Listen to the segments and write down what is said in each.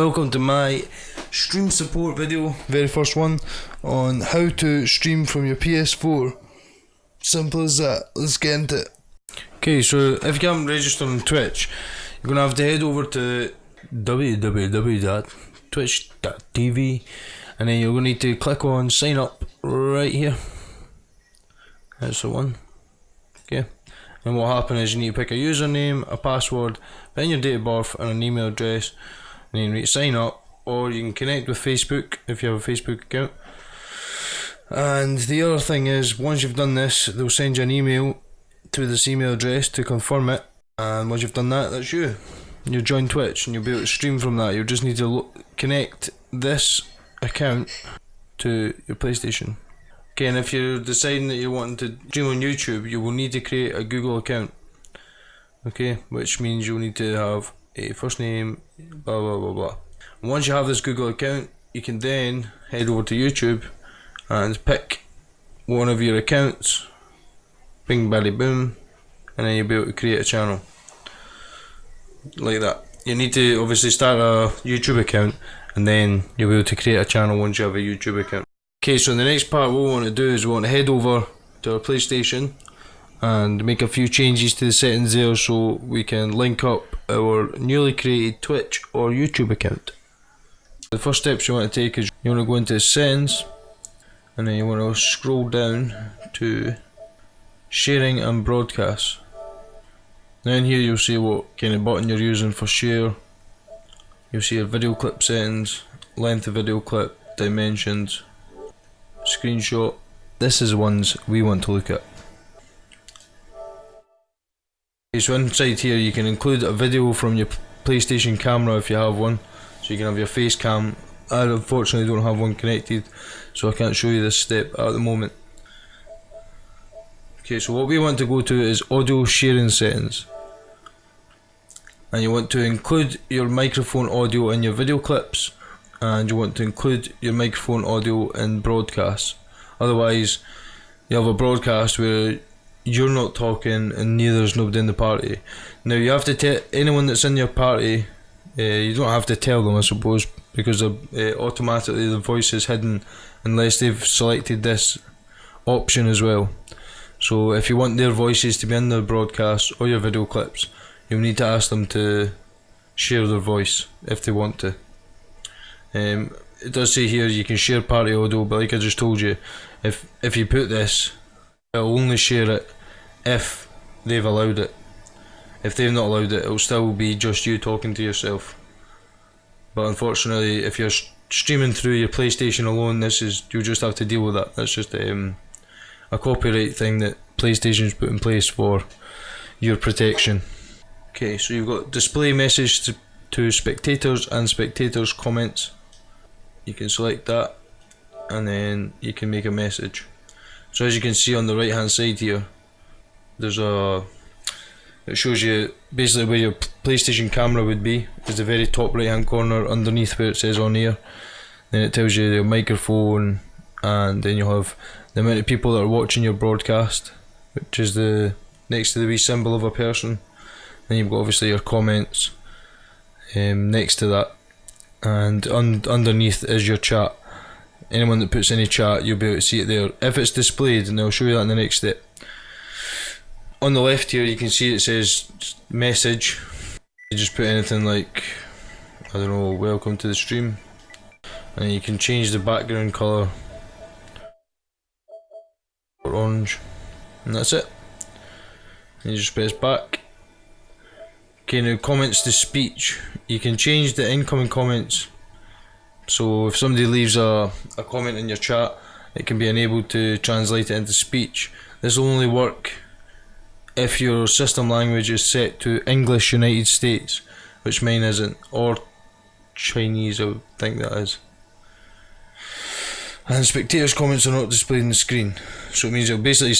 welcome to my stream support video, very first one, on how to stream from your PS4. Simple as that, let's get into it. Okay, so if you haven't registered on Twitch, you're going to have to head over to www.twitch.tv and then you're going to need to click on sign up right here. That's the one. Okay. And what will happen is you need to pick a username, a password, put in your date of birth and an email address, and then you sign up, or you can connect with Facebook if you have a Facebook account. And the other thing is, once you've done this, they'll send you an email to this email address to confirm it, and once you've done that, that's you. You'll join Twitch and you'll be able to stream from that. You'll just need to connect this account to your PlayStation. Okay, and if you're deciding that you're wanting to stream on YouTube, you will need to create a Google account. Okay, which means you'll need to have a first name, blah blah blah blah. And once you have this Google account, you can then head over to YouTube and pick one of your accounts, bing bally boom, and then you'll be able to create a channel. Like that. You need to obviously start a YouTube account and then you'll be able to create a channel once you have a YouTube account. Okay, so in the next part what we want to do is we want to head over to our PlayStation and make a few changes to the settings there so we can link up our newly created Twitch or YouTube account. The first steps you want to take is you want to go into settings and then you want to scroll down to sharing and broadcast. Then here you'll see what kind of button you're using for share. You'll see your video clip settings, length of video clip, dimensions, screenshot. This is the ones we want to look at. Okay, so inside here you can include a video from your PlayStation camera if you have one. So you can have your face cam. I unfortunately don't have one connected, so I can't show you this step at the moment. Okay, so what we want to go to is audio sharing settings. And you want to include your microphone audio in your video clips, and you want to include your microphone audio in broadcasts. Otherwise you have a broadcast where you're not talking and neither is nobody in the party. Now you have to tell anyone that's in your party, you don't have to tell them I suppose, because automatically the voice is hidden unless they've selected this option as well. So if you want their voices to be in the broadcast or your video clips, you'll need to ask them to share their voice if they want to. It does say here you can share party audio, but like I just told you, if you put this, it'll only share it if they've allowed it. If they've not allowed it, it'll still be just you talking to yourself. But unfortunately, if you're streaming through your PlayStation alone, you'll just have to deal with that. That's just a copyright thing that PlayStation's put in place for your protection. Okay, so you've got display message to spectators and spectators comments. You can select that and then you can make a message. So as you can see on the right hand side here, it shows you basically where your PlayStation camera would be, is the very top right hand corner underneath where it says on air. Then it tells you your microphone, and then you'll have the amount of people that are watching your broadcast, which is the next to the wee symbol of a person. Then you've got obviously your comments next to that, and underneath is your chat. Anyone that puts any chat, you'll be able to see it there if it's displayed, and I'll show you that in the next step. On the left here you can see it says message. You just put anything like, I don't know, welcome to the stream, and you can change the background colour or orange, and that's it. And you just press back. Okay, now comments to speech. You can change the incoming comments. So if somebody leaves a comment in your chat, it can be enabled to translate it into speech. This will only work if your system language is set to English United States, which mine isn't, or Chinese I would think that is. And spectators' comments are not displayed on the screen, so it means you'll basically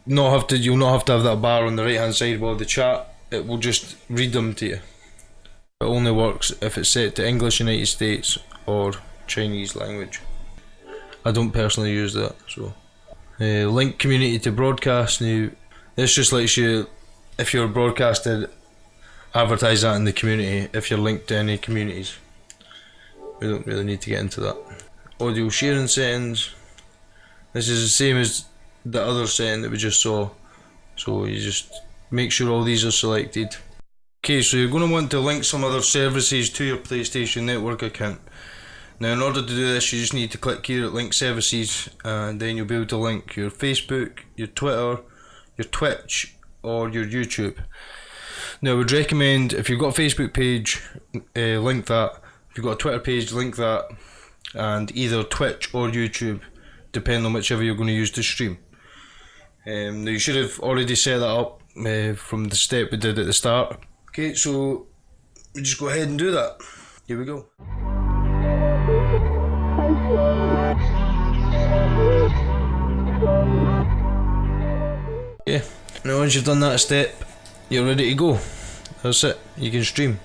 you'll not have to have that bar on the right hand side above the chat. It will just read them to you. It only works if it's set to English United States or Chinese language. I don't personally use that. So link community to broadcast. Now this just lets you, if you're broadcasted, advertise that in the community if you're linked to any communities. we don't really need to get into that. Audio sharing settings. This is the same as the other setting that we just saw, so you just make sure all these are selected. Okay, so you're going to want to link some other services to your PlayStation Network account. Now in order to do this, you just need to click here at link services, and then you'll be able to link your Facebook, your Twitter, your Twitch, or your YouTube. Now I would recommend, if you've got a Facebook page, link that. If you've got a Twitter page, link that, and either Twitch or YouTube, depending on whichever you're going to use to stream. Now you should have already set that up from the step we did at the start. Okay, so we just go ahead and do that. Here we go. Okay, now once you've done that step, you're ready to go. That's it, you can stream.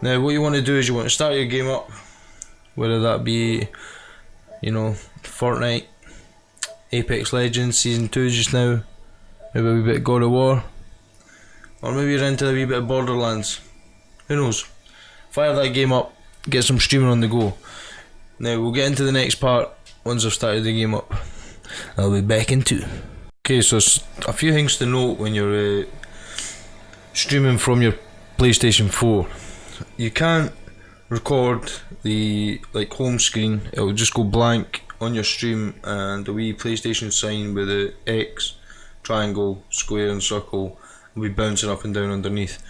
Now what you want to do is you want to start your game up, whether that be, you know, Fortnite, Apex Legends Season 2 just now, maybe a wee bit of God of War, or maybe you're into a wee bit of Borderlands. Who knows? Fire that game up, get some streaming on the go. Now we'll get into the next part once I've started the game up. I'll be back in 2. Okay, so a few things to note when you're streaming from your PlayStation 4. You can't record the home screen, it will just go blank on your stream, and the wee PlayStation sign with the X, triangle, square and circle will be bouncing up and down underneath.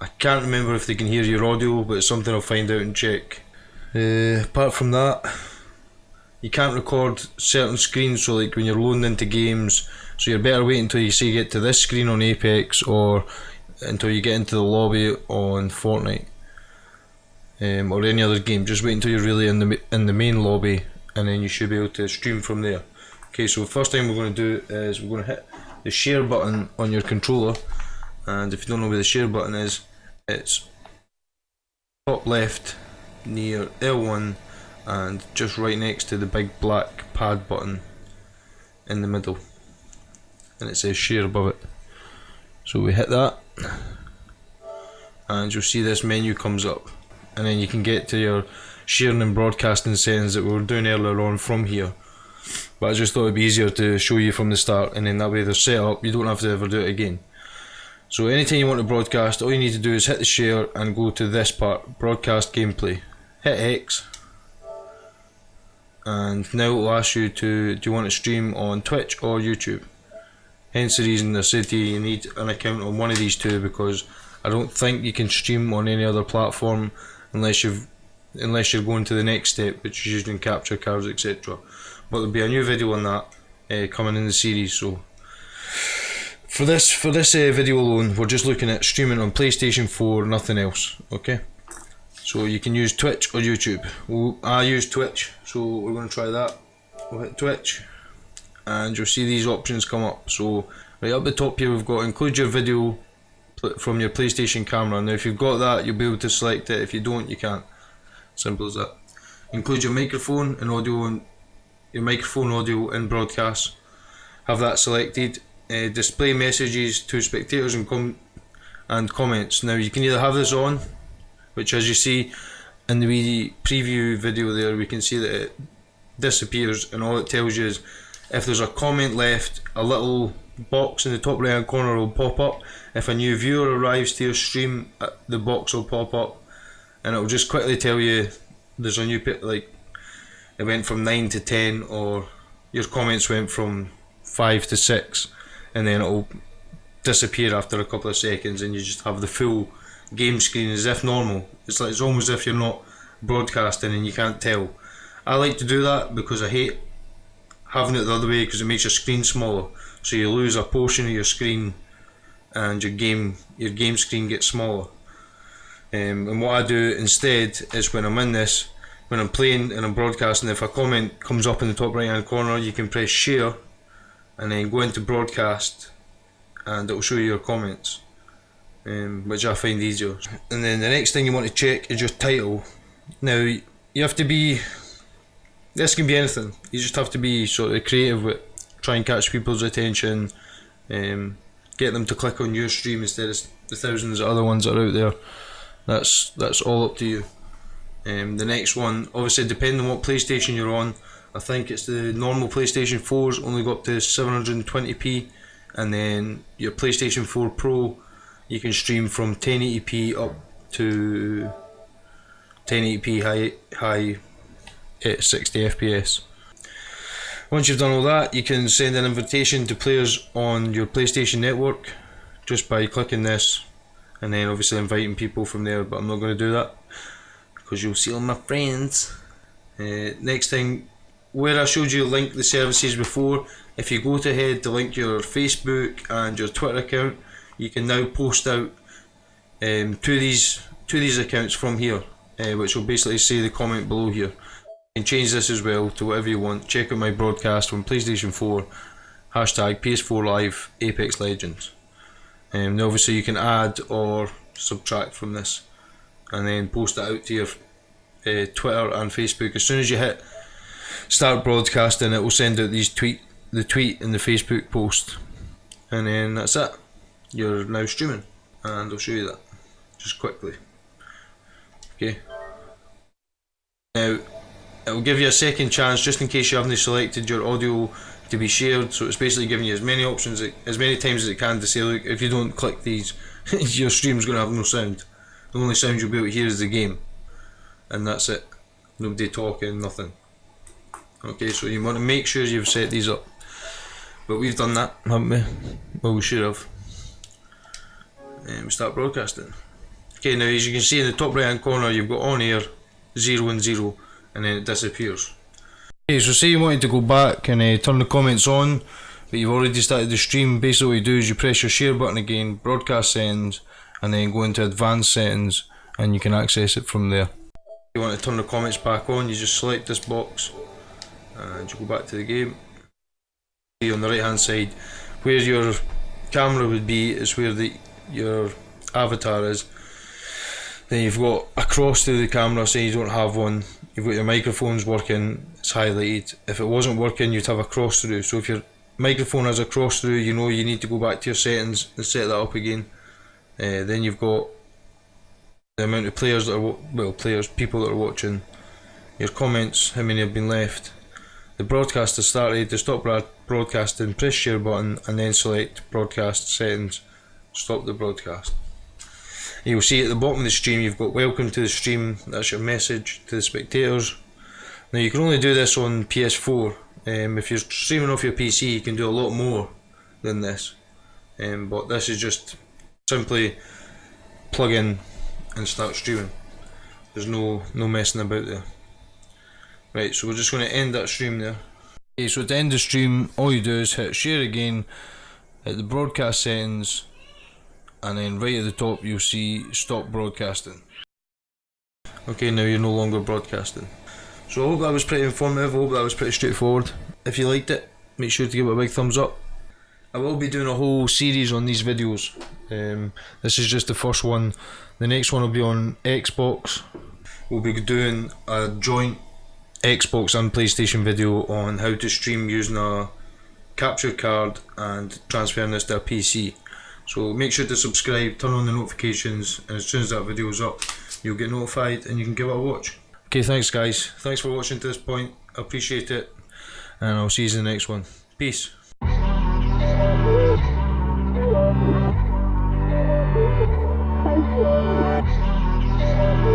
I can't remember if they can hear your audio, but it's something I'll find out and check. Apart from that, you can't record certain screens, so like when you're loading into games, so you're better waiting until you say get to this screen on Apex, or until you get into the lobby on Fortnite, or any other game. Just wait until you're really in the main lobby, and then you should be able to stream from there. Okay, so the first thing we're going to do is we're going to hit the share button on your controller, and if you don't know where the share button is, it's top left near L1 and just right next to the big black pad button in the middle, and it says share above it. So we hit that and you'll see this menu comes up, and then you can get to your sharing and broadcasting settings that we were doing earlier on from here, but I just thought it'd be easier to show you from the start, and then that way they're set up, you don't have to ever do it again. So anytime you want to broadcast, all you need to do is hit the share and go to this part, broadcast gameplay. Hit X, and now it will ask you do you want to stream on Twitch or YouTube. Hence the reason I said to you need an account on one of these two, because I don't think you can stream on any other platform unless you're going to the next step, which is using capture cards, etc. But there'll be a new video on that coming in the series. So for this video alone, we're just looking at streaming on PlayStation 4, nothing else. Okay, so you can use Twitch or YouTube. I use Twitch, so we're going to try that. We'll hit Twitch, and you'll see these options come up. So right up the top here, we've got include your video from your PlayStation camera. Now if you've got that, you'll be able to select it. If you don't, you can't. Simple as that. Include your microphone and audio, and your microphone audio in broadcast. Have that selected. Display messages to spectators and comments. Now you can either have this on, which as you see in the wee preview video there, we can see that it disappears, and all it tells you is if there's a comment left, a little box in the top right hand corner will pop up. If a new viewer arrives to your stream, the box will pop up, and it will just quickly tell you there's a new like it went from 9 to 10, or your comments went from 5 to 6, and then it will disappear after a couple of seconds, and you just have the full game screen as if normal. It's almost as if you're not broadcasting and you can't tell. I like to do that because I hate having it the other way, because it makes your screen smaller, so you lose a portion of your screen and your game screen gets smaller. And what I do instead is when I'm in this, when I'm playing and I'm broadcasting, if a comment comes up in the top right hand corner, you can press share and then go into broadcast, and it will show you your comments, which I find easier. And then the next thing you want to check is your title. Now you have to be, this can be anything, you just have to be sort of creative with try and catch people's attention, get them to click on your stream instead of the thousands of other ones that are out there. That's all up to you. The next one, obviously depending on what PlayStation you're on, I think it's the normal PlayStation 4's only go up to 720p, and then your PlayStation 4 Pro, you can stream from 1080p up to 1080p high at 60 FPS. Once you've done all that, you can send an invitation to players on your PlayStation network just by clicking this, and then obviously inviting people from there, but I'm not going to do that because you'll see all my friends. Next thing, where I showed you link the services before, if you go ahead to link your Facebook and your Twitter account, you can now post out to these accounts from here, which will basically say the comment below here. You can change this as well to whatever you want. Check out my broadcast on PlayStation 4, hashtag PS4 Live Apex Legends. Now obviously you can add or subtract from this, and then post it out to your Twitter and Facebook. As soon as you hit start broadcasting, it will send out the tweet and the Facebook post, and then that's it. You're now streaming, and I'll show you that just quickly. Okay. Now it will give you a second chance just in case you haven't selected your audio to be shared, so it's basically giving you as many options, as many times as it can to say, look, if you don't click these your stream's going to have no sound. The only sound you'll be able to hear is the game, and that's it. Nobody talking, nothing. Okay, so you want to make sure you've set these up, but we've done that, haven't we? Well, we should have. And we start broadcasting. Okay, now as you can see in the top right hand corner, you've got on air 0 and 0, and then it disappears. Okay, so say you wanted to go back and turn the comments on, but you've already started the stream. Basically what you do is you press your share button again, broadcast settings, and then go into advanced settings, and you can access it from there. If you want to turn the comments back on, you just select this box and you go back to the game. On the right hand side, where your camera would be is where your avatar is. Then you've got across to the camera, say you don't have one, you've got your microphones working, it's highlighted. If it wasn't working, you'd have a cross through. So if your microphone has a cross through, you know you need to go back to your settings and set that up again. Then you've got the amount of players that are people that are watching, your comments, how many have been left. The broadcast has started. To stop broadcasting, press share button and then select broadcast settings, stop the broadcast. You'll see at the bottom of the stream you've got welcome to the stream, that's your message to the spectators. Now you can only do this on PS4. If you're streaming off your PC you can do a lot more than this, but this is just simply plug in and start streaming. There's no messing about there. Right, so we're just going to end that stream there. Okay, so to end the stream, all you do is hit share again, hit the broadcast settings, and then right at the top you'll see stop broadcasting. Okay, now you're no longer broadcasting. So I hope that was pretty informative, I hope that was pretty straightforward. If you liked it, make sure to give it a big thumbs up. I will be doing a whole series on these videos. This is just the first one. The next one will be on Xbox. We'll be doing a joint Xbox and PlayStation video on how to stream using a capture card and transferring this to a PC. So make sure to subscribe, turn on the notifications, and as soon as that video is up you'll get notified and you can give it a watch. Okay, thanks guys, thanks for watching to this point, I appreciate it, and I'll see you in the next one. Peace.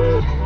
Thank you.